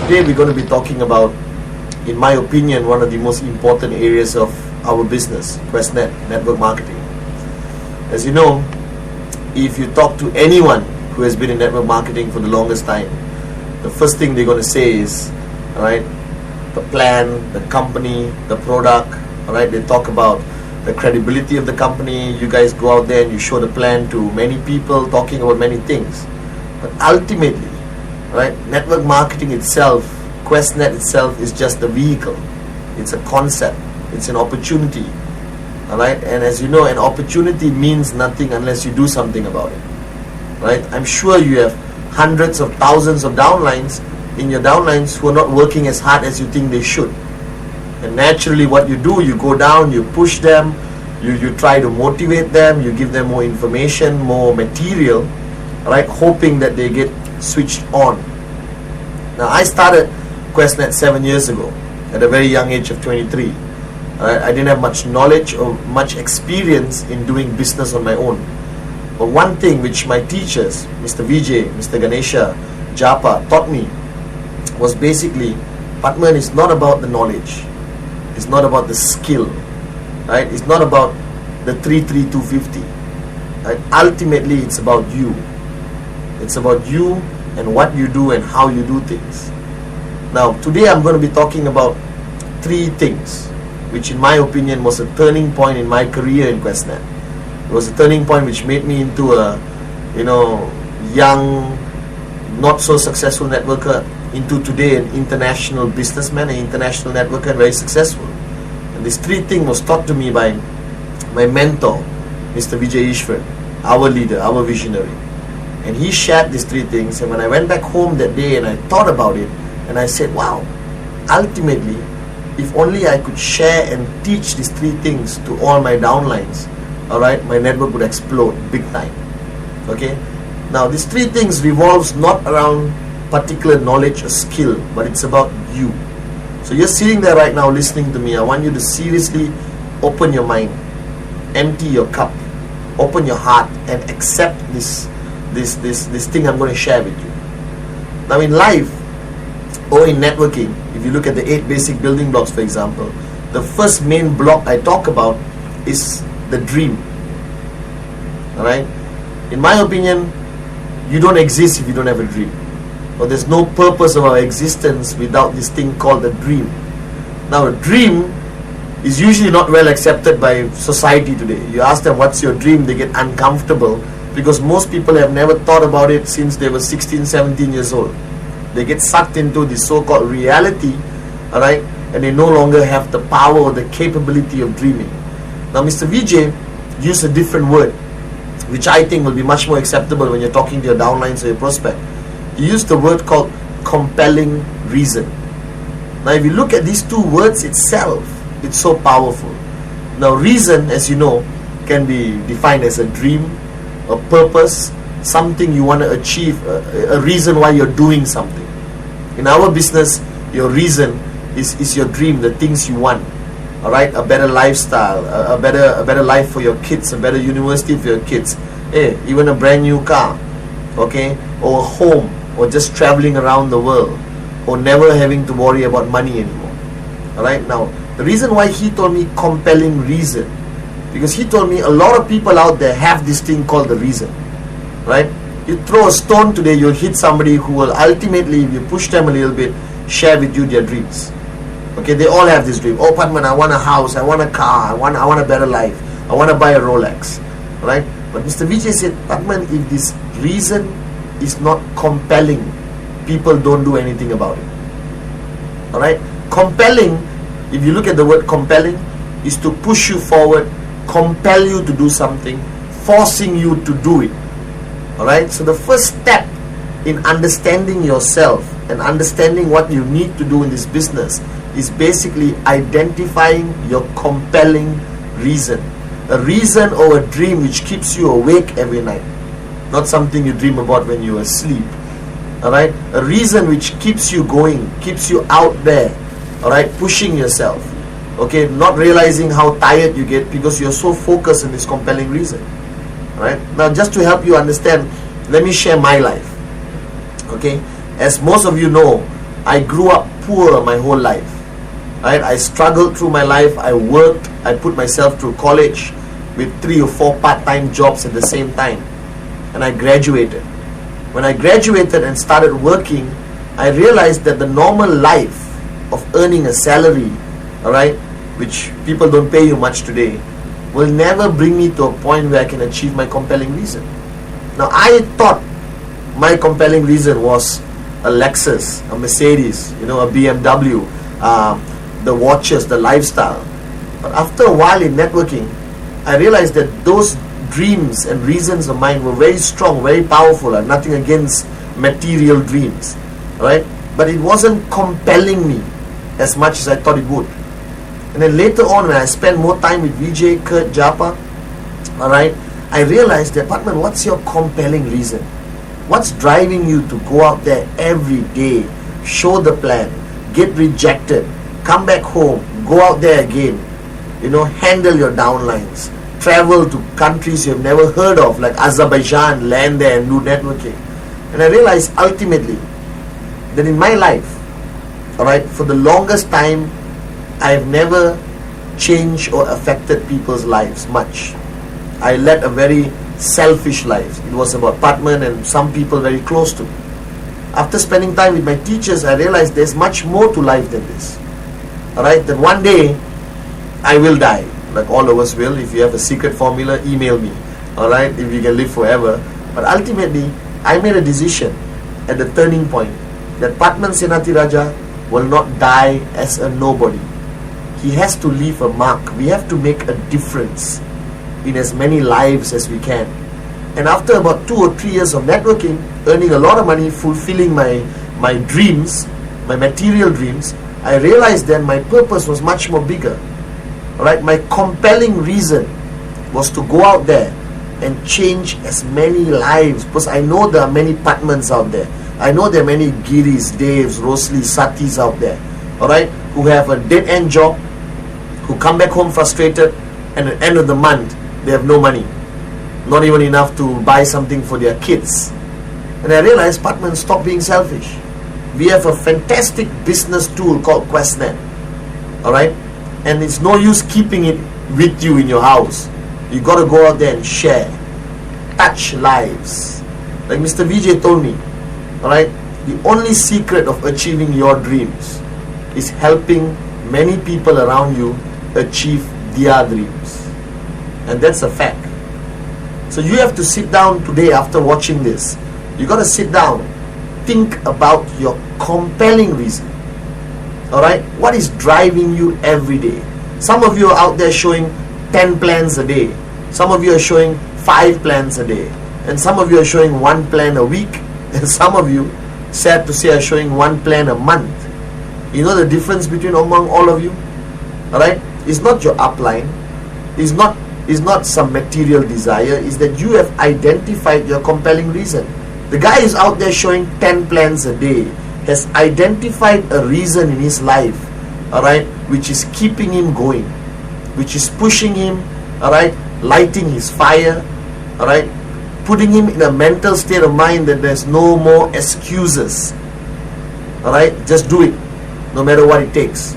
today we're going to be talking about, in my opinion, one of the most important areas of our business, QuestNet, network marketing. As you know, if you talk to anyone who has been in network marketing for the longest time, the first thing they're going to say is, all right, the plan, the company, the product, all right, they talk about the credibility of the company. You guys go out there and you show the plan to many people, talking about many things. But ultimately, right, network marketing itself, QuestNet itself, is just a vehicle. It's a concept. It's an opportunity. All right, and as you know, an opportunity means nothing unless you do something about it. Right? I'm sure you have hundreds of thousands of downlines in your downlines who are not working as hard as you think they should. And naturally, what you do, you go down, you push them, you try to motivate them, you give them more information, more material, right, hoping that they get switched on. Now, I started QuestNet 7 years ago at a very young age of 23. I didn't have much knowledge or much experience in doing business on my own. But one thing which my teachers, Mr. Vijay, Mr. Ganesha, Japa, taught me was basically, Patman, is not about the knowledge. It's not about the skill. Right? It's not about the 33250. Right? Ultimately, it's about you. It's about you and what you do and how you do things. Now, today I'm going to be talking about 3 things, which in my opinion was a turning point in my career in QuestNet. It was a turning point which made me into a, young, not so successful networker, into today an international businessman, an international networker, and very successful. And this 3 thing was taught to me by my mentor, Mr. Vijay Ishwar, our leader, our visionary. And he shared these 3 things, and when I went back home that day and I thought about it, and I said, wow, ultimately, if only I could share and teach these 3 things to all my downlines, all right, my network would explode big time. Okay? Now, these 3 things revolves not around particular knowledge or skill, but it's about you. So you're sitting there right now listening to me. I want you to seriously open your mind, empty your cup, open your heart, and accept this thing I'm going to share with you. Now, in life or in networking, if you look at the 8 basic building blocks, for example, the first main block I talk about is the dream. Alright? In my opinion, you don't exist if you don't have a dream. Or there's no purpose of our existence without this thing called a dream. Now, a dream is usually not well accepted by society today. You ask them, what's your dream? They get uncomfortable because most people have never thought about it since they were 16, 17 years old. They get sucked into this so-called reality, alright, and they no longer have the power or the capability of dreaming. Now, Mr. Vijay used a different word, which I think will be much more acceptable when you're talking to your downlines or your prospect. He used the word called compelling reason. Now, if you look at these 2 words itself, it's so powerful. Now, reason, as you know, can be defined as a dream, a purpose, something you want to achieve, a reason why you're doing something. In our business, your reason is your dream, the things you want. All right, a better lifestyle, a better life for your kids, a better university for your kids. Even a brand new car, okay, or a home, or just traveling around the world, or never having to worry about money anymore. All right. Now, the reason why he told me compelling reason, because he told me a lot of people out there have this thing called the reason. Right? You throw a stone today, you'll hit somebody who will ultimately, if you push them a little bit, share with you their dreams. Okay, they all have this dream. Oh, Padman, I want a house, I want a car, I want a better life, I want to buy a Rolex. Right? But Mr. Vijay said, Padman, if this reason is not compelling, people don't do anything about it. Alright? Compelling, if you look at the word compelling, is to push you forward, compel you to do something, forcing you to do it. Alright, so the first step in understanding yourself and understanding what you need to do in this business is basically identifying your compelling reason. A reason or a dream which keeps you awake every night. Not something you dream about when you're asleep. Alright, a reason which keeps you going, keeps you out there. Alright, pushing yourself. Okay, not realizing how tired you get because you're so focused on this compelling reason. Right? Now, just to help you understand, let me share my life. Okay, as most of you know, I grew up poor my whole life. Right? I struggled through my life. I worked. I put myself through college with 3 or 4 part-time jobs at the same time. And I graduated. When I graduated and started working, I realized that the normal life of earning a salary, alright, which people don't pay you much today, will never bring me to a point where I can achieve my compelling reason. Now, I thought my compelling reason was a Lexus, a Mercedes, a BMW, the watches, the lifestyle. But after a while in networking, I realized that those dreams and reasons of mine were very strong, very powerful, and nothing against material dreams, right? But it wasn't compelling me as much as I thought it would. And then later on, when I spent more time with Vijay, Kurt, Japa, alright, I realized that, Patman, what's your compelling reason? What's driving you to go out there every day, show the plan, get rejected, come back home, go out there again, handle your downlines, travel to countries you've never heard of, like Azerbaijan, land there and do networking. And I realized ultimately that in my life, alright, for the longest time, I've never changed or affected people's lives much. I led a very selfish life. It was about Patman and some people very close to me. After spending time with my teachers, I realized there's much more to life than this. Alright, that one day I will die, like all of us will. If you have a secret formula, email me. Alright, if you can live forever. But ultimately, I made a decision at the turning point that Patman Senateraja will not die as a nobody. He has to leave a mark. We have to make a difference in as many lives as we can. And after about 2 or 3 years of networking, earning a lot of money, fulfilling my dreams, my material dreams, I realized then my purpose was much more bigger. Alright, my compelling reason was to go out there and change as many lives, because I know there are many Patmans out there. I know there are many Giris, Deves, Roslis, Satis out there, alright, who have a dead-end job, who come back home frustrated, and at the end of the month, they have no money. Not even enough to buy something for their kids. And I realized, Patman, stop being selfish. We have a fantastic business tool called QuestNet, alright, and it's no use keeping it with you in your house. You got to go out there and share, touch lives. Like Mr. Vijay told me, alright, the only secret of achieving your dreams is helping many people around you achieve their dreams. And that's a fact. So you have to sit down today after watching this. You got to sit down, think about your compelling reason. Alright, what is driving you every day? Some of you are out there showing 10 plans a day. Some of you are showing 5 plans a day. And some of you are showing 1 plan a week. And some of you, sad to say, are showing 1 plan a month. You know the difference between among all of you? Alright? It's not your upline. It's not some material desire. It's that you have identified your compelling reason. The guy is out there showing 10 plans a day, has identified a reason in his life, alright, which is keeping him going, which is pushing him, alright, lighting his fire, alright, putting him in a mental state of mind that there's no more excuses. Alright, just do it, no matter what it takes.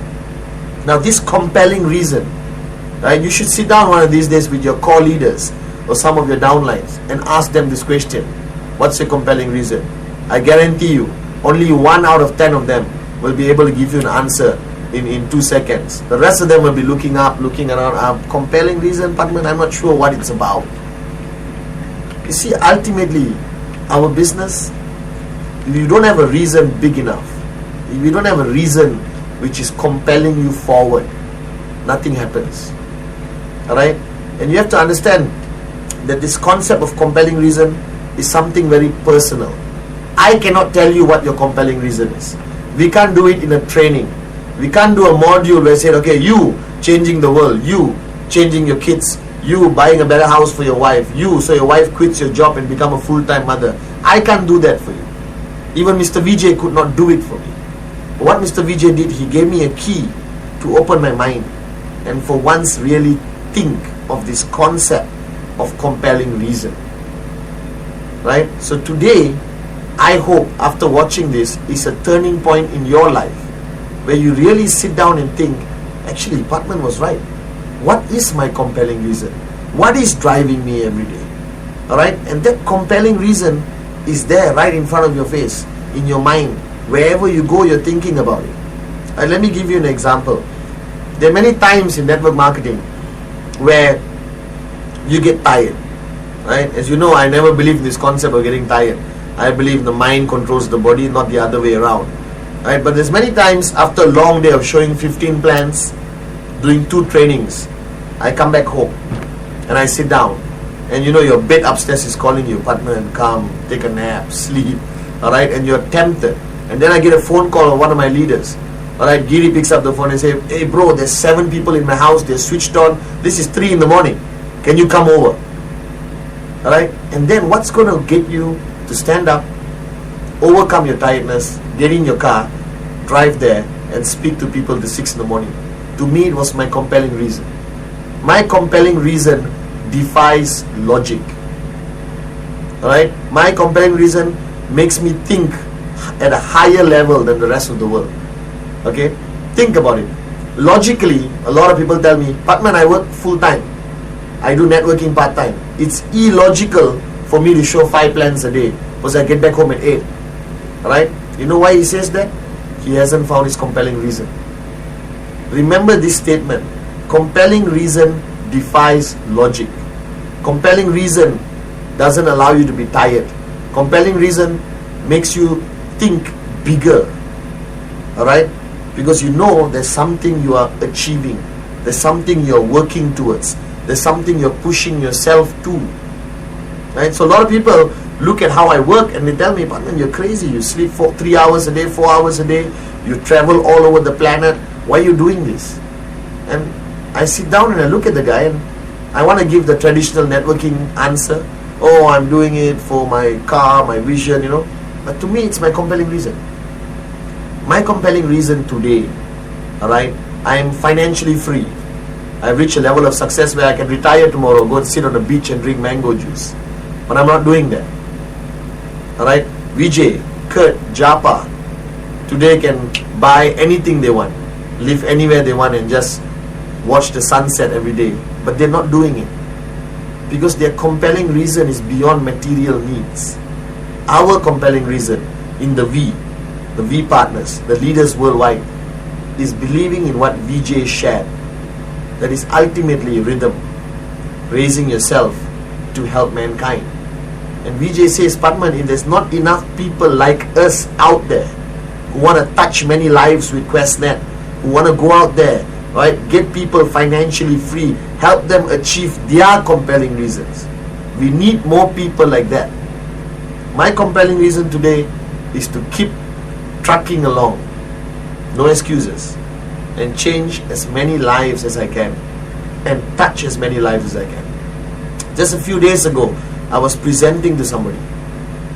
Now this compelling reason, right, you should sit down one of these days with your core leaders or some of your downlines and ask them this question: what's your compelling reason? I guarantee you, only 1 out of 10 of them will be able to give you an answer in 2 seconds. The rest of them will be looking up, looking around. Compelling reason, Patman, I'm not sure what it's about. You see, ultimately, our business, if you don't have a reason big enough, if you don't have a reason which is compelling you forward, nothing happens. Alright? And you have to understand that this concept of compelling reason is something very personal. I cannot tell you what your compelling reason is. We can't do it in a training. We can't do a module where I say, okay, you changing the world, you changing your kids, you buying a better house for your wife, you so your wife quits your job and become a full-time mother. I can't do that for you. Even Mr. Vijay could not do it for me. But what Mr. Vijay did, he gave me a key to open my mind and for once really think of this concept of compelling reason. Right? So today, I hope after watching this is a turning point in your life where you really sit down and think, actually Patman was right. What is my compelling reason? What is driving me every day? Alright, and that compelling reason is there right in front of your face, in your mind. Wherever you go, you're thinking about it. And let me give you an example. There are many times in network marketing where you get tired. Right? As you know, I never believe in this concept of getting tired. I believe the mind controls the body, not the other way around. Right? But there's many times after a long day of showing 15 plans, doing 2 trainings, I come back home and I sit down. And you know your bed upstairs is calling you, partner, come, take a nap, sleep. Alright? And you're tempted. And then I get a phone call of one of my leaders. Alright, Giri picks up the phone and says, hey bro, there's 7 people in my house, they're switched on. This is 3 in the morning. Can you come over? Alright? And then what's going to get you to stand up, overcome your tiredness, get in your car, drive there and speak to people till 6 in the morning? To me, it was my compelling reason. My compelling reason defies logic. Alright? My compelling reason makes me think at a higher level than the rest of the world. Okay? Think about it. Logically, a lot of people tell me, Patman, I work full time. I do networking part time. It's illogical for me to show 5 plans a day because I get back home at 8. Alright? You know why he says that? He hasn't found his compelling reason. Remember this statement. Compelling reason defies logic. Compelling reason doesn't allow you to be tired. Compelling reason makes you think bigger. Alright? Because you know there's something you are achieving. There's something you're working towards. There's something you're pushing yourself to. Right? So a lot of people look at how I work and they tell me, Patman, you're crazy. You sleep 3 hours a day, 4 hours a day. You travel all over the planet. Why are you doing this? And I sit down and I look at the guy and I want to give the traditional networking answer. Oh, I'm doing it for my car, my vision, you know. But to me, it's my compelling reason. My compelling reason today, alright, I am financially free. I've reached a level of success where I can retire tomorrow, go and sit on the beach and drink mango juice. But I'm not doing that. Alright, Vijay, Kurt, Japa, today can buy anything they want, live anywhere they want and just watch the sunset every day. But they're not doing it. Because their compelling reason is beyond material needs. Our compelling reason in the V partners, the leaders worldwide, is believing in what Vijay shared. That is ultimately rhythm, raising yourself to help mankind. And Vijay says, Patman, if there's not enough people like us out there who want to touch many lives with QuestNet, who want to go out there, right, get people financially free, help them achieve their compelling reasons. We need more people like that. My compelling reason today is to keep trucking along, no excuses, and change as many lives as I can and touch as many lives as I can. Just a few days ago, I was presenting to somebody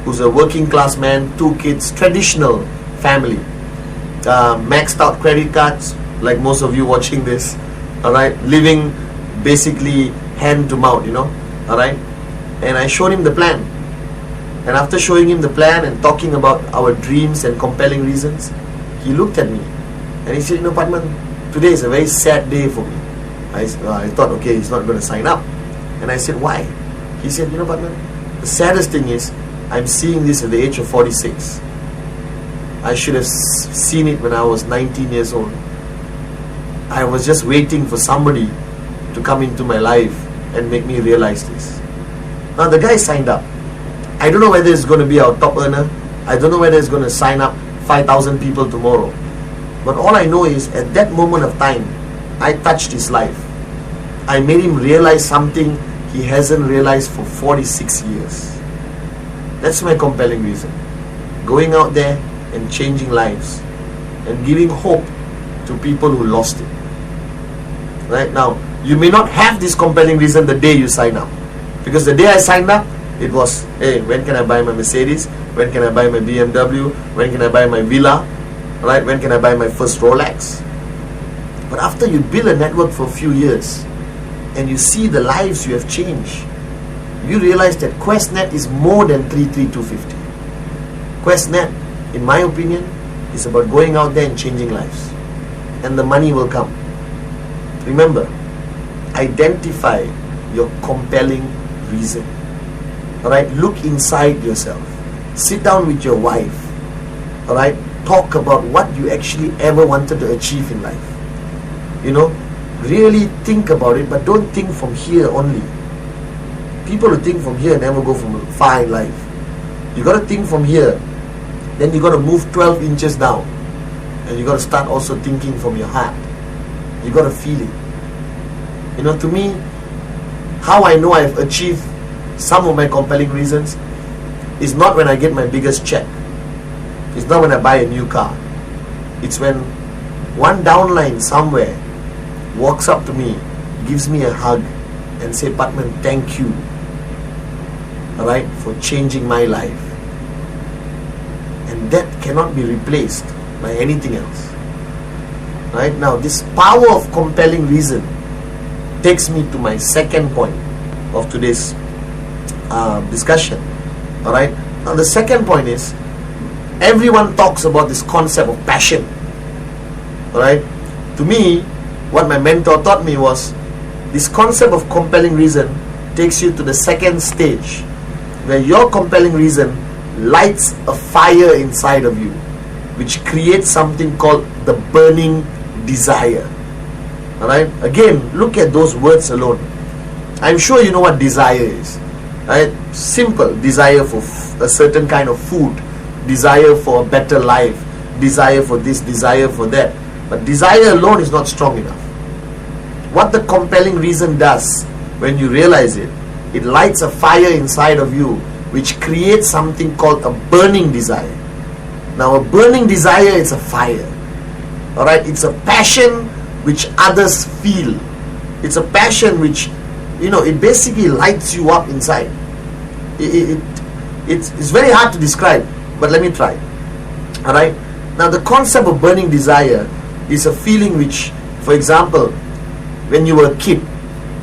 who's a working class man, 2 kids, traditional family, maxed out credit cards, like most of you watching this, alright, living basically hand to mouth, you know, alright. And I showed him the plan. And after showing him the plan and talking about our dreams and compelling reasons, he looked at me and he said, you know, Patman, today is a very sad day for me. I thought, okay, he's not going to sign up. And I said, why? He said, you know, Patman, the saddest thing is I'm seeing this at the age of 46. I should have seen it when I was 19 years old. I was just waiting for somebody to come into my life and make me realize this. Now the guy signed up. I don't know whether it's going to be our top earner. I don't know whether it's going to sign up 5,000 people tomorrow. But all I know is at that moment of time, I touched his life. I made him realize something he hasn't realized for 46 years. That's my compelling reason. Going out there and changing lives and giving hope to people who lost it. Right now, you may not have this compelling reason the day you sign up. Because the day I signed up, it was, hey, when can I buy my Mercedes? When can I buy my BMW? When can I buy my villa? Right? When can I buy my first Rolex? But after you build a network for a few years and you see the lives you have changed, you realize that QuestNet is more than 33250. QuestNet, in my opinion, is about going out there and changing lives. And the money will come. Remember, identify your compelling reason. Alright, look inside yourself. Sit down with your wife. Alright, talk about what you actually ever wanted to achieve in life. You know, really think about it, but don't think from here only. People who think from here never go from far in life. You got to think from here, then you got to move 12 inches down, and you got to start also thinking from your heart. You got to feel it. You know, to me, how I know I've achieved some of my compelling reasons is not when I get my biggest check. It's not when I buy a new car. It's when one downline somewhere walks up to me, gives me a hug, and say, Patman, thank you, alright, for changing my life. And that cannot be replaced by anything else. Right now, this power of compelling reason takes me to my second point of today's discussion. Alright, now the second point is, everyone talks about this concept of passion. Alright, to me, what my mentor taught me was, this concept of compelling reason takes you to the second stage, where your compelling reason lights a fire inside of you, which creates something called the burning desire. Alright, again, look at those words alone. I'm sure you know what desire is. Right? Simple. Desire for a certain kind of food, desire for a better life, desire for this, desire for that. But desire alone is not strong enough. What the compelling reason does, when you realize it, it lights a fire inside of you, which creates something called a burning desire. Now, a burning desire is a fire. Alright, it's a passion which others feel. It's a passion which, you know, it basically lights you up inside. It's very hard to describe, but let me try. Alright, now the concept of burning desire is a feeling which, for example, when you were a kid,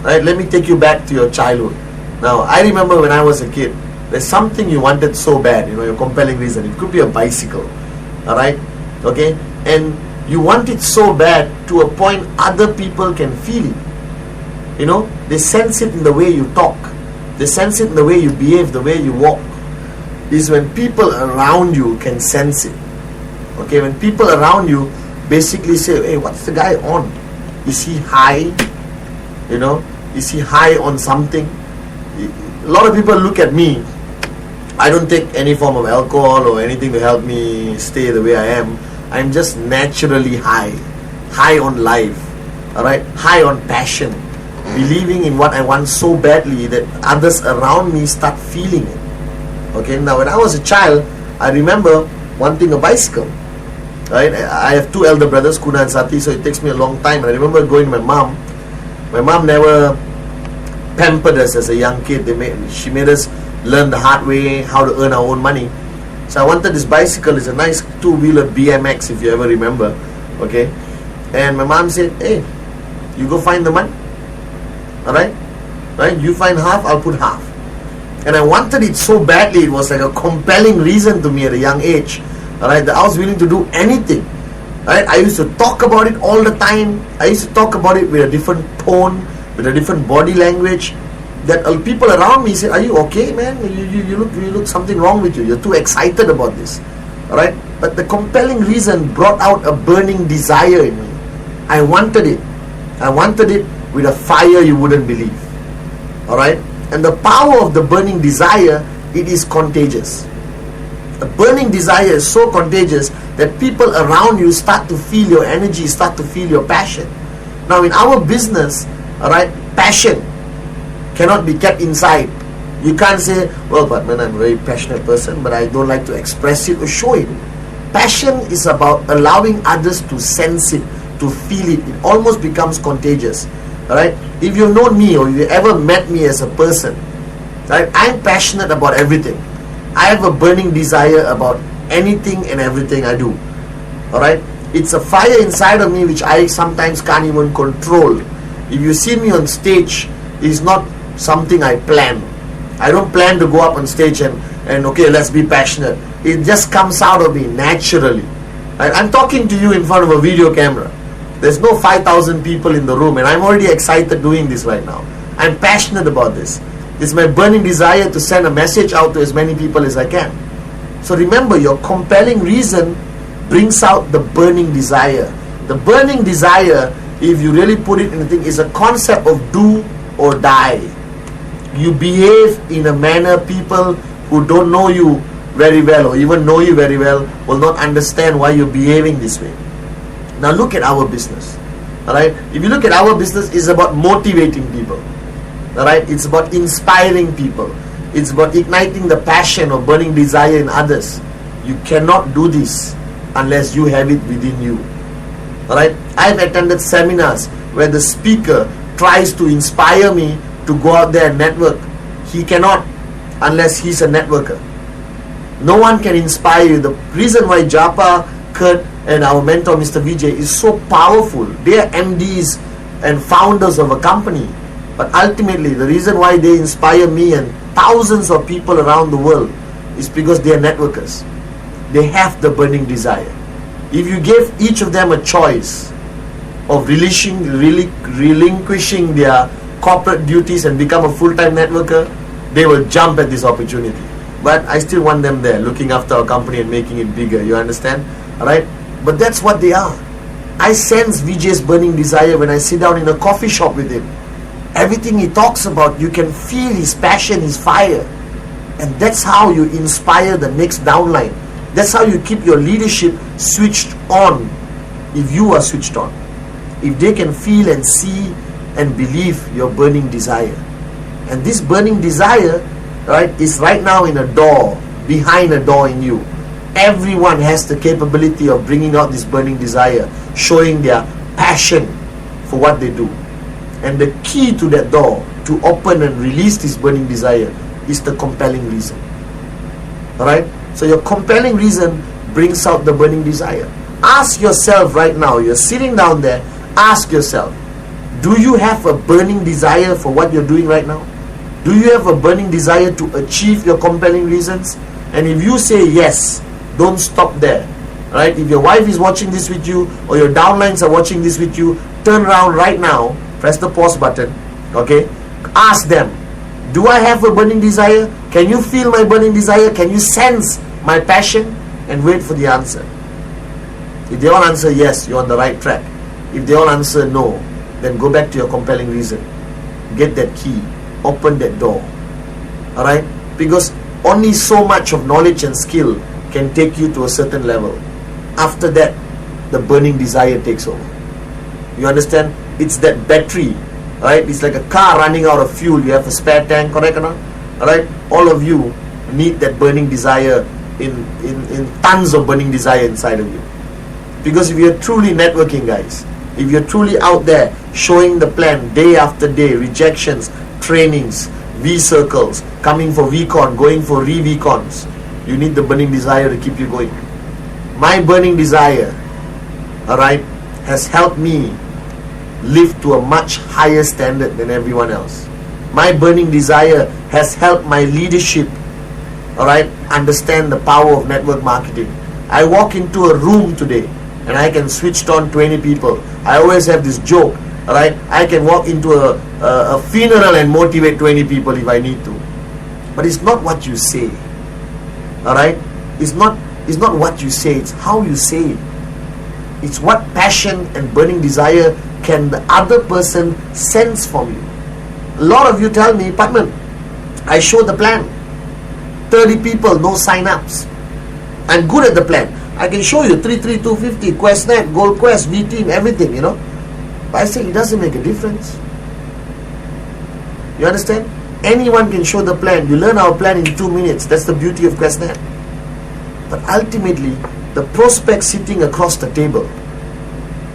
right? Let me take you back to your childhood. Now, I remember when I was a kid, there's something you wanted so bad, you know, your compelling reason. It could be a bicycle, alright, okay? And you want it so bad to a point other people can feel it. You know, they sense it in the way you talk. They sense it in the way you behave, the way you walk. Is when people around you can sense it. Okay, when people around you basically say, hey, what's the guy on? Is he high? You know, is he high on something? A lot of people look at me. I don't take any form of alcohol or anything to help me stay the way I am. I'm just naturally high on life, alright, high on passion, believing in what I want so badly that others around me start feeling it. Okay, now when I was a child, I remember wanting a bicycle. Right, I have two elder brothers, Kuna and Sati, so it takes me a long time. And I remember going to my mom. My mom never pampered us as a young kid. She made us learn the hard way how to earn our own money. So I wanted this bicycle. It's a nice two-wheeler BMX, if you ever remember. Okay, and my mom said, hey, you go find the money. Alright, right? You find half, I'll put half. And I wanted it so badly. It was like a compelling reason to me at a young age. Alright, that I was willing to do anything. Right? I used to talk about it all the time. I used to talk about it with a different tone, with a different body language. That people around me said, are you okay, man? You look something wrong with you. You're too excited about this. Alright? But the compelling reason brought out a burning desire in me. I wanted it. I wanted it with a fire you wouldn't believe. Alright? And the power of the burning desire, it is contagious. A burning desire is so contagious that people around you start to feel your energy, start to feel your passion. Now in our business, alright, passion cannot be kept inside. You can't say, well, but man, I'm a very passionate person, but I don't like to express it or show it. Passion is about allowing others to sense it, to feel it. It almost becomes contagious. Alright, if you've known me or if you ever met me as a person, right, I'm passionate about everything. I have a burning desire about anything and everything I do. Alright, it's a fire inside of me which I sometimes can't even control. If you see me on stage, it's not something I plan. I don't plan to go up on stage and okay, let's be passionate. It just comes out of me naturally. Right? I'm talking to you in front of a video camera. There's no 5,000 people in the room, and I'm already excited doing this right now. I'm passionate about this. It's my burning desire to send a message out to as many people as I can. So remember, your compelling reason brings out the burning desire. The burning desire, if you really put it in the thing, is a concept of do or die. You behave in a manner people who don't know you very well or even know you very well will not understand why you're behaving this way. Now look at our business. Alright? If you look at our business, it's about motivating people. Alright? It's about inspiring people. It's about igniting the passion or burning desire in others. You cannot do this unless you have it within you. Alright? I've attended seminars where the speaker tries to inspire me to go out there and network. He cannot unless he's a networker. No one can inspire you. The reason why Japa, Kurt, and our mentor Mr. Vijay is so powerful, they are MDs and founders of a company, but ultimately the reason why they inspire me and thousands of people around the world is because they are networkers. They have the burning desire. If you give each of them a choice of relinquishing their corporate duties and become a full-time networker, they will jump at this opportunity. But I still want them there looking after our company and making it bigger. You understand? Alright? But that's what they are. I sense Vijay's burning desire when I sit down in a coffee shop with him. Everything he talks about, you can feel his passion, his fire. And that's how you inspire the next downline. That's how you keep your leadership switched on. If you are switched on. If they can feel and see and believe your burning desire. And this burning desire, right, is right now in a door, behind a door in you. Everyone has the capability of bringing out this burning desire, showing their passion for what they do. And the key to that door, to open and release this burning desire, is the compelling reason. Alright? So your compelling reason brings out the burning desire. Ask yourself right now, you're sitting down there, ask yourself, do you have a burning desire for what you're doing right now? Do you have a burning desire to achieve your compelling reasons? And if you say yes, don't stop there. Right? If your wife is watching this with you or your downlines are watching this with you, turn around right now, press the pause button, okay? Ask them, do I have a burning desire? Can you feel my burning desire? Can you sense my passion? And wait for the answer. If they all answer yes, you're on the right track. If they all answer no, then go back to your compelling reason. Get that key. Open that door. Alright? Because only so much of knowledge and skill can take you to a certain level. After that, the burning desire takes over. You understand? It's that battery. Alright? It's like a car running out of fuel. You have a spare tank, correct or not? Alright? All of you need that burning desire in tons of burning desire inside of you. Because if you're truly networking, guys, if you're truly out there showing the plan day after day, rejections, trainings, V-circles, coming for VCon, going for re-VCons, you need the burning desire to keep you going. My burning desire, alright, has helped me live to a much higher standard than everyone else. My burning desire has helped my leadership, alright, understand the power of network marketing. I walk into a room today and I can switch on 20 people. I always have this joke, alright, I can walk into a funeral and motivate 20 people if I need to. But it's not what you say. Alright? It's not what you say, it's how you say it. It's what passion and burning desire can the other person sense from you. A lot of you tell me, Padman, I show the plan. 30 people, no sign-ups. I'm good at the plan. I can show you 33250, QuestNet, Gold Quest, V-Team, everything, you know. But I say it doesn't make a difference. You understand? Anyone can show the plan. You learn our plan in 2 minutes. That's the beauty of QuestNet. But ultimately, the prospect sitting across the table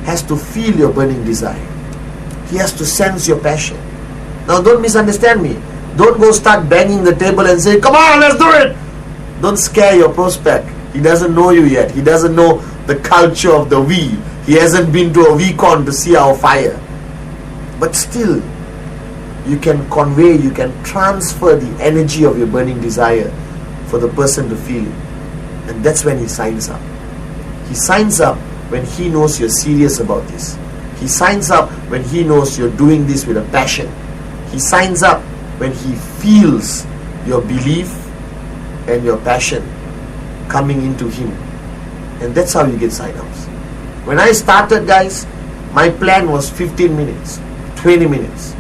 has to feel your burning desire. He has to sense your passion. Now don't misunderstand me. Don't go start banging the table and say, come on, let's do it. Don't scare your prospect. He doesn't know you yet. He doesn't know the culture of the V. He hasn't been to a VCon to see our fire. But still, you can convey, you can transfer the energy of your burning desire for the person to feel it. And that's when he signs up. He signs up when he knows you're serious about this. He signs up when he knows you're doing this with a passion. He signs up when he feels your belief and your passion coming into him. And that's how you get sign-ups. When I started, guys, my plan was 15 minutes, 20 minutes.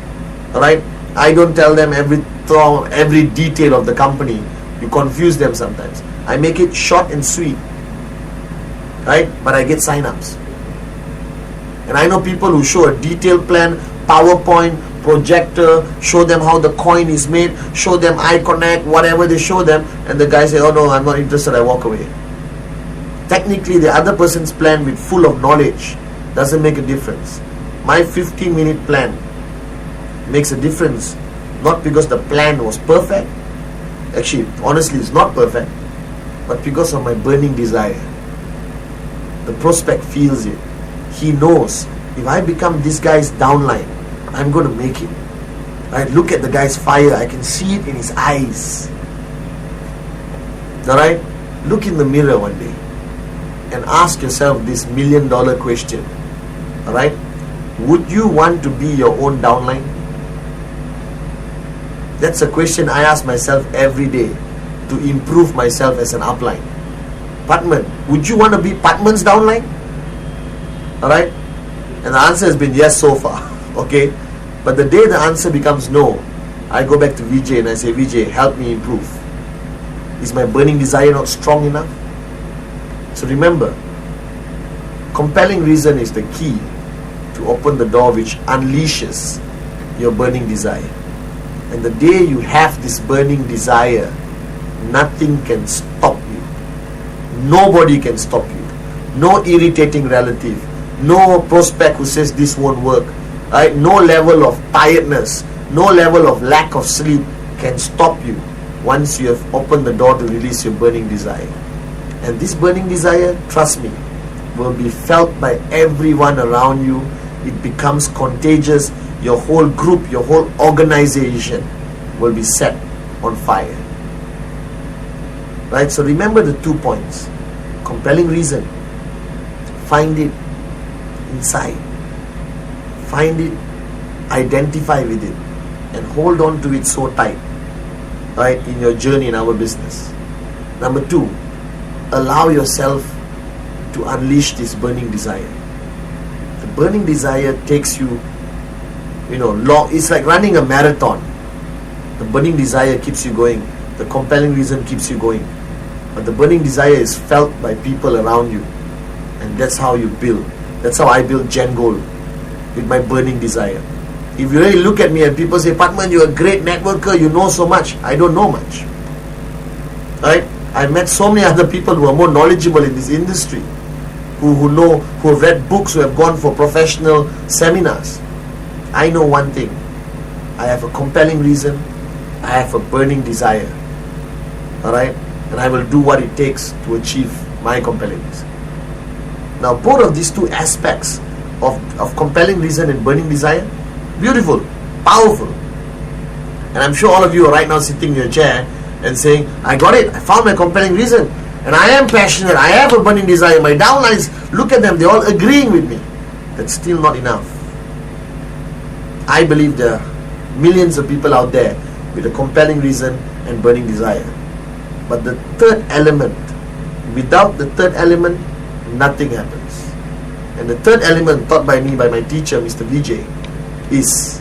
Alright? I don't tell them every detail of the company. You confuse them sometimes. I make it short and sweet. Right? But I get sign-ups. And I know people who show a detailed plan, PowerPoint, projector, show them how the coin is made, show them eye connect, whatever they show them, and the guy say, oh no, I'm not interested, I walk away. Technically, the other person's plan with full of knowledge doesn't make a difference. My 15-minute plan makes a difference, not because the plan was perfect. Actually, honestly, it's not perfect, but because of my burning desire. The prospect feels it. He knows, if I become this guy's downline, I'm going to make it. Right? Look at the guy's fire. I can see it in his eyes. Alright? Look in the mirror one day and ask yourself this $1 million question. Alright? Would you want to be your own downline? That's a question I ask myself every day to improve myself as an upline. Patman, would you want to be Patman's downline? Alright? And the answer has been yes so far. Okay? But the day the answer becomes no, I go back to Vijay and I say, Vijay, help me improve. Is my burning desire not strong enough? So remember, compelling reason is the key to open the door which unleashes your burning desire. And the day you have this burning desire, nothing can stop you. Nobody can stop you. No irritating relative, no prospect who says this won't work, right? No level of tiredness, no level of lack of sleep can stop you once you have opened the door to release your burning desire. And this burning desire, trust me, will be felt by everyone around you. It becomes contagious. Your whole group, your whole organization will be set on fire. Right? So remember the 2 points. Compelling reason. Find it inside. Find it, identify with it, and hold on to it so tight, right, in your journey in our business. Number 2, allow yourself to unleash this burning desire. The burning desire takes you, long. It's like running a marathon. The burning desire keeps you going. The compelling reason keeps you going. But the burning desire is felt by people around you. And that's how you build. That's how I build Gen Gold, with my burning desire. If you really look at me and people say, Patman, you're a great networker, you know so much. I don't know much. Right? I've met so many other people who are more knowledgeable in this industry, who know, who have read books, who have gone for professional seminars. I know one thing. I have a compelling reason. I have a burning desire. Alright? And I will do what it takes to achieve my compelling reason. Now, both of these two aspects of compelling reason and burning desire, beautiful, powerful. And I'm sure all of you are right now sitting in your chair and saying, I got it, I found my compelling reason, and I am passionate, I have a burning desire. My downlines, look at them, they're all agreeing with me. That's still not enough. I believe there are millions of people out there with a compelling reason and burning desire. But the third element, without the third element, nothing happens. And the third element taught by me, by my teacher, Mr. Vijay, is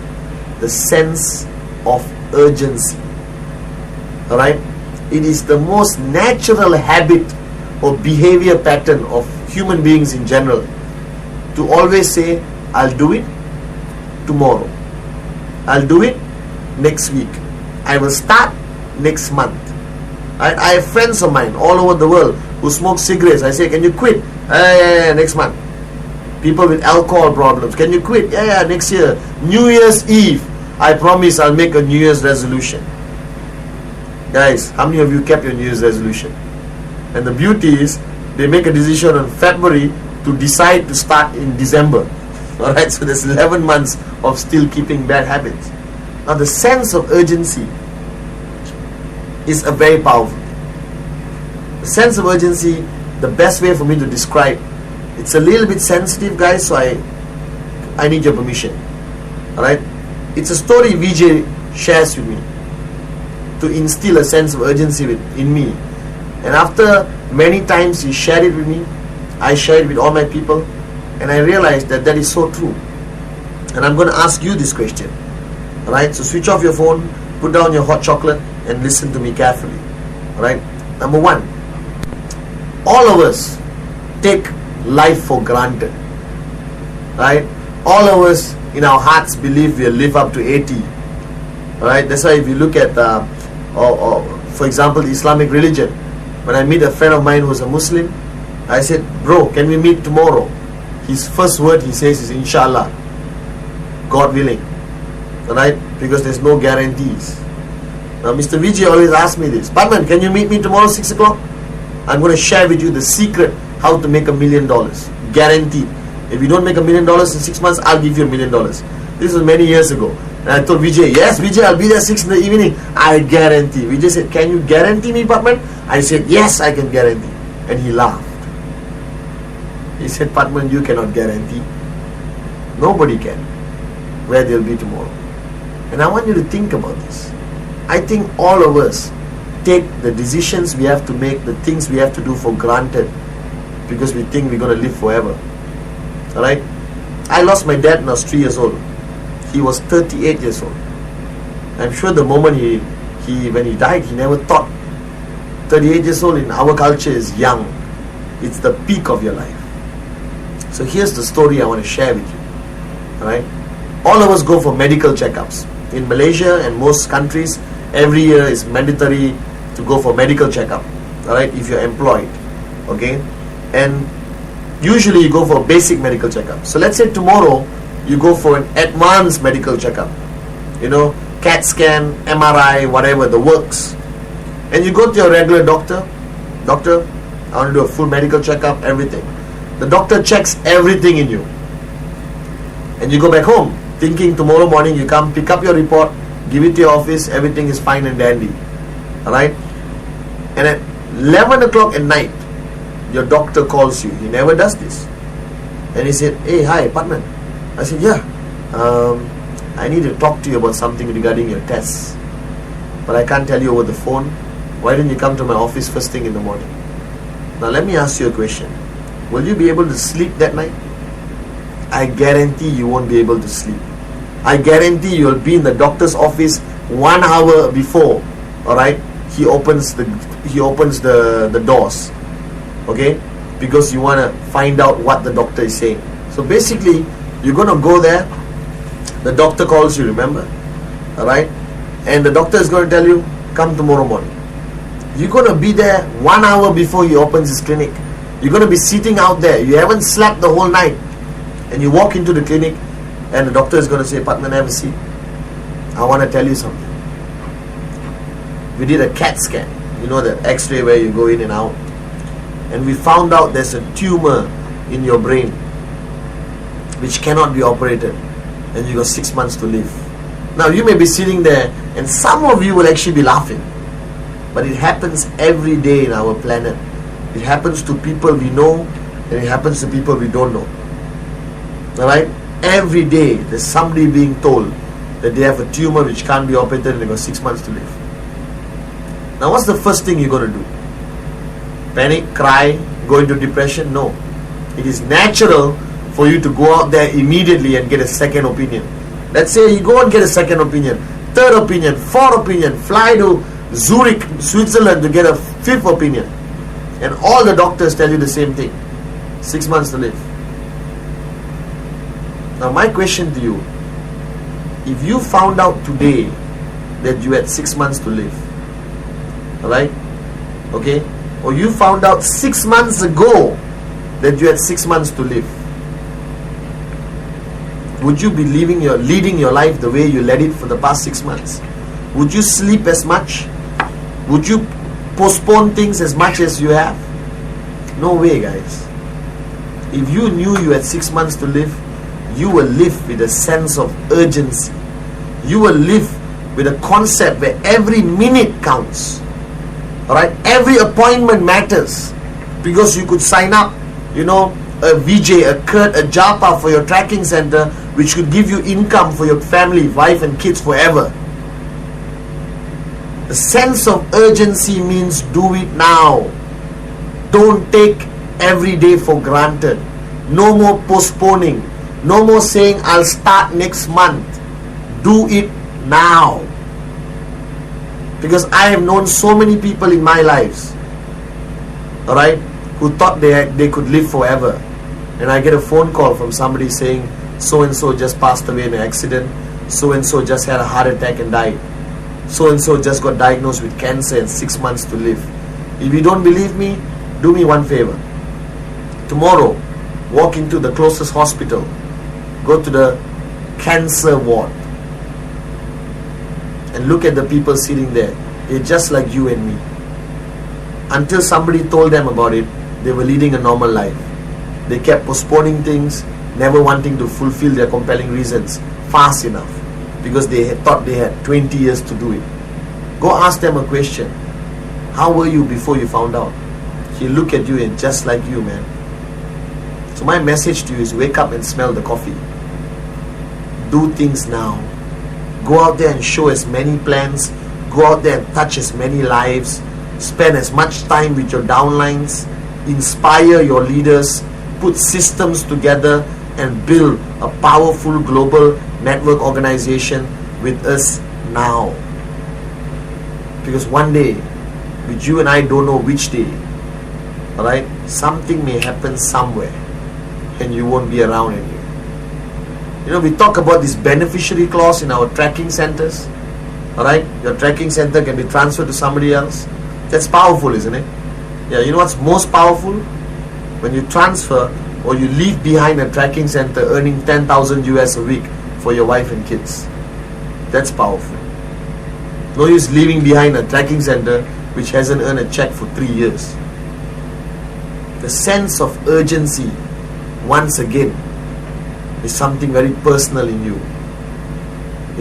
the sense of urgency. Alright? It is the most natural habit or behavior pattern of human beings in general to always say, I'll do it tomorrow. I'll do it next week. I will start next month. Right? I have friends of mine all over the world who smoke cigarettes. I say, can you quit? Yeah, next month. People with alcohol problems, can you quit? Yeah, next year. New Year's Eve, I promise I'll make a New Year's resolution. Guys, how many of you kept your New Year's resolution? And the beauty is, they make a decision on February to decide to start in December. Alright, so there's 11 months of still keeping bad habits. Now the sense of urgency is a very powerful thing. The sense of urgency, the best way for me to describe, it's a little bit sensitive, guys, so I need your permission. Alright? It's a story VJ shares with me to instill a sense of urgency in me. And after many times he shared it with me, I share it with all my people, and I realized that that is so true. And I'm going to ask you this question. Alright? So switch off your phone, put down your hot chocolate, and listen to me carefully. Alright? Number one, all of us take life for granted. Right? All of us in our hearts believe we'll live up to 80. Alright? That's why if you look at, for example, the Islamic religion, when I meet a friend of mine who's a Muslim, I said, bro, can we meet tomorrow? His first word he says is Inshallah, God willing. Alright? Because there's no guarantees. Now Mr. Vijay always asks me this, Batman, can you meet me tomorrow 6 o'clock? I'm going to share with you the secret how to make $1 million. Guaranteed. If you don't make $1 million in 6 months, I'll give you $1 million. This was many years ago. And I told Vijay, yes Vijay, I'll be there 6 in the evening. I guarantee. Vijay said, can you guarantee me, Batman? I said, yes, I can guarantee. And he laughed. He said, Patman, you cannot guarantee. Nobody can where they'll be tomorrow. And I want you to think about this. I think all of us take the decisions we have to make, the things we have to do for granted because we think we're going to live forever. Alright? I lost my dad when I was 3 years old. He was 38 years old. I'm sure the moment when he died, he never thought. 38 years old in our culture is young. It's the peak of your life. So here's the story I want to share with you. Alright? All of us go for medical checkups. In Malaysia and most countries, every year is mandatory to go for medical checkup. Alright? If you're employed. Okay? And usually you go for a basic medical checkup. So let's say tomorrow you go for an advanced medical checkup. You know, CAT scan, MRI, whatever, the works. And you go to your regular doctor. Doctor, I want to do a full medical checkup, everything. The doctor checks everything in you. And you go back home thinking tomorrow morning you come, pick up your report, give it to your office, everything is fine and dandy. Alright? And at 11 o'clock at night, your doctor calls you. He never does this. And he said, hey, hi, Patman. I said, yeah. I need to talk to you about something regarding your tests. But I can't tell you over the phone. Why don't you come to my office first thing in the morning? Now let me ask you a question. Will you be able to sleep that night? I guarantee you won't be able to sleep. I guarantee you'll be in the doctor's office 1 hour before. Alright? He opens the doors. Okay? Because you want to find out what the doctor is saying. So basically, you're going to go there. The doctor calls you, remember? Alright? And the doctor is going to tell you, come tomorrow morning. You're going to be there 1 hour before he opens his clinic. You're going to be sitting out there. You haven't slept the whole night. And you walk into the clinic and the doctor is going to say, Patman, have a seat. I want to tell you something. We did a CAT scan. You know, the x-ray where you go in and out. And we found out there's a tumor in your brain which cannot be operated. And you got 6 months to live. Now you may be sitting there and some of you will actually be laughing. But it happens every day in our planet. It happens to people we know and it happens to people we don't know. Alright? Every day there's somebody being told that they have a tumor which can't be operated and they got 6 months to live. Now what's the first thing you're going to do? Panic, cry, go into depression? No. It is natural for you to go out there immediately and get a second opinion. Let's say you go and get a second opinion, third opinion, fourth opinion, fly to Zurich, Switzerland to get a fifth opinion. And all the doctors tell you the same thing. 6 months to live. Now my question to you, if you found out today that you had 6 months to live, alright, okay, or you found out 6 months ago that you had 6 months to live, would you be leading your life the way you led it for the past 6 months? Would you sleep as much? Would you postpone things as much as you have? No way, guys. If you knew you had 6 months to live, you will live with a sense of urgency. You will live with a concept where every minute counts. Alright, every appointment matters, because you could sign up, a VJ, a Kurt, a Japa for your tracking center, which could give you income for your family, wife and kids forever. The sense of urgency means do it now. Don't take every day for granted. No more postponing. No more saying I'll start next month. Do it now. Because I have known so many people in my lives, alright, who thought they could live forever. And I get a phone call from somebody saying, so and so just passed away in an accident, so and so just had a heart attack and died, so and so just got diagnosed with cancer and 6 months to live. If you don't believe me, do me one favor. Tomorrow, walk into the closest hospital, go to the cancer ward, and look at the people sitting there. They're just like you and me. Until somebody told them about it, they were leading a normal life. They kept postponing things, never wanting to fulfill their compelling reasons fast enough, because they thought they had 20 years to do it. Go ask them a question. How were you before you found out? He'll look at you and just like you, man. So my message to you is, wake up and smell the coffee. Do things now. Go out there and show as many plans. Go out there and touch as many lives. Spend as much time with your downlines. Inspire your leaders. Put systems together and build a powerful global network organization with us now. Because one day, which you and I don't know which day, alright, something may happen somewhere and you won't be around anymore. We talk about this beneficiary clause in our tracking centers. Alright, your tracking center can be transferred to somebody else. That's powerful, isn't it? Yeah, you know what's most powerful? When you transfer or you leave behind a tracking center earning 10,000 US a week for your wife and kids. That's powerful. No use leaving behind a tracking center which hasn't earned a check for 3 years. The sense of urgency, once again, is something very personal in you.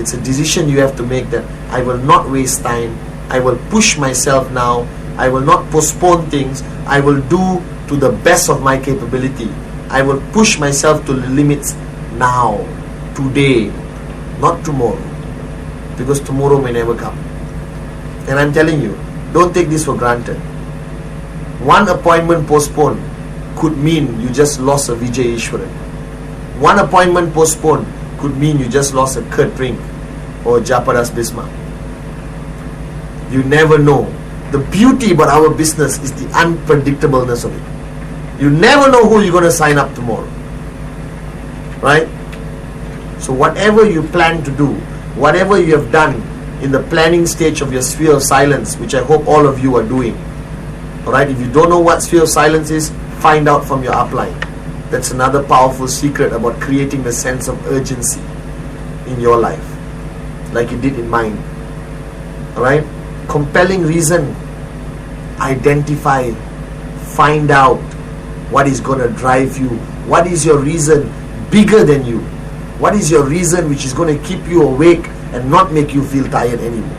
It's a decision you have to make, that I will not waste time. I will push myself now. I will not postpone things. I will do to the best of my capability. I will push myself to the limits now, today, not tomorrow, because tomorrow may never come. And I'm telling you, don't take this for granted. One appointment postponed could mean you just lost a Vijay Ishwaran. One appointment postponed could mean you just lost a Kurt Brink or a Japadas Bismarck. You never know. The beauty about our business is the unpredictableness of it. You never know who you're going to sign up tomorrow. Right? So whatever you plan to do, whatever you have done in the planning stage of your sphere of silence, which I hope all of you are doing. Alright, if you don't know what sphere of silence is, find out from your upline. That's another powerful secret about creating the sense of urgency in your life, like it did in mine. Alright? Compelling reason. Identify, find out what is going to drive you. What is your reason bigger than you? What is your reason which is going to keep you awake and not make you feel tired anymore?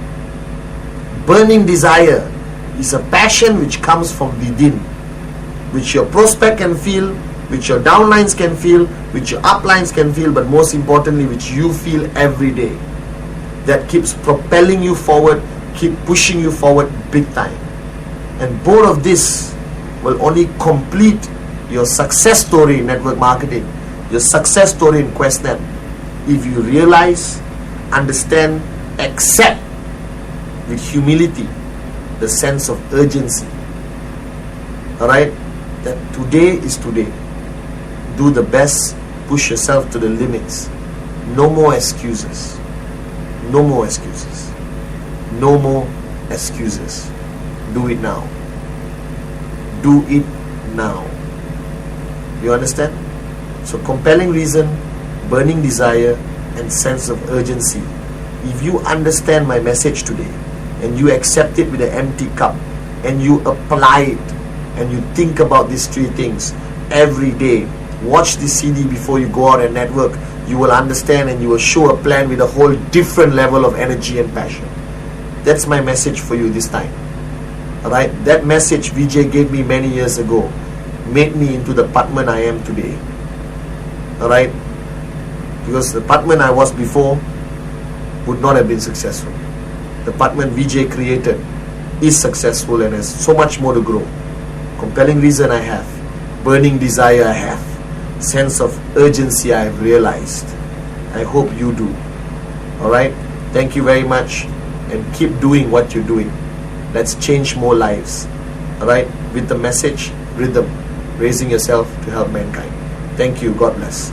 Burning desire is a passion which comes from within, which your prospect can feel, which your downlines can feel, which your uplines can feel, but most importantly, which you feel every day. That keeps propelling you forward, keep pushing you forward big time. And both of this will only complete your success story in network marketing, your success story in QuestNet, if you realize, understand, accept with humility the sense of urgency. Alright? That today is today. Do the best, push yourself to the limits. No more excuses. No more excuses. No more excuses. Do it now. Do it now. You understand? So compelling reason, burning desire, and sense of urgency. If you understand my message today and you accept it with an empty cup and you apply it and you think about these three things every day, watch this CD before you go out and network, you will understand and you will show a plan with a whole different level of energy and passion. That's my message for you this time. Alright, that message Vijay gave me many years ago made me into the Padman I am today. Alright, because the Padman I was before would not have been successful. The Padman Vijay created is successful and has so much more to grow. Compelling reason I have, burning desire I have, sense of urgency I have realized. I hope you do. Alright, thank you very much, and keep doing what you're doing. Let's change more lives. Alright, with the message, rhythm, raising yourself to help mankind. Thank you. God bless.